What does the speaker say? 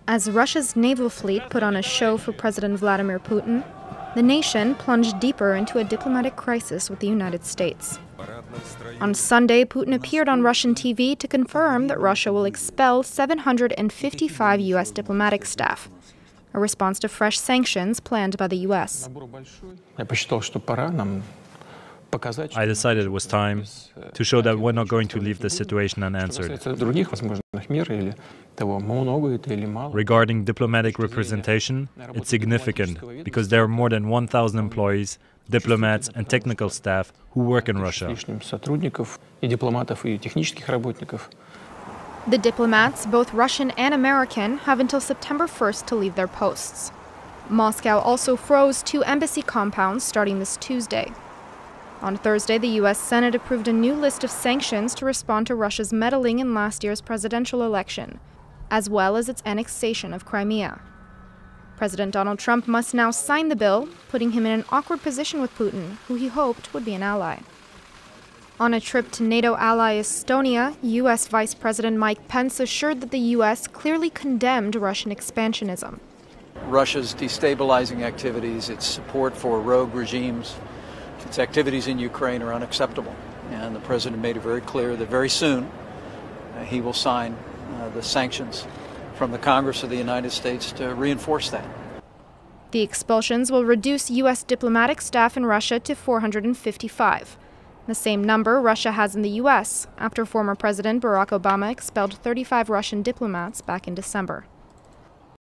As Russia's naval fleet put on a show for President Vladimir Putin, the nation plunged deeper into a diplomatic crisis with the United States. On Sunday, Putin appeared on Russian TV to confirm that Russia will expel 755 U.S. diplomatic staff, a response to fresh sanctions planned by the U.S. I decided it was time to show that we're not going to leave the situation unanswered. Regarding diplomatic representation, it's significant because there are more than 1,000 employees, diplomats and technical staff who work in Russia. The diplomats, both Russian and American, have until September 1st to leave their posts. Moscow also froze 2 embassy compounds starting this Tuesday. On Thursday, the U.S. Senate approved a new list of sanctions to respond to Russia's meddling in last year's presidential election, as well as its annexation of Crimea. President Donald Trump must now sign the bill, putting him in an awkward position with Putin, who he hoped would be an ally. On a trip to NATO ally Estonia, U.S. Vice President Mike Pence assured that the U.S. clearly condemned Russian expansionism. Russia's destabilizing activities, its support for rogue regimes, its activities in Ukraine are unacceptable. And the President made it very clear that very soon he will sign the sanctions from the Congress of the United States to reinforce that. The expulsions will reduce U.S. diplomatic staff in Russia to 455, the same number Russia has in the U.S. after former President Barack Obama expelled 35 Russian diplomats back in December.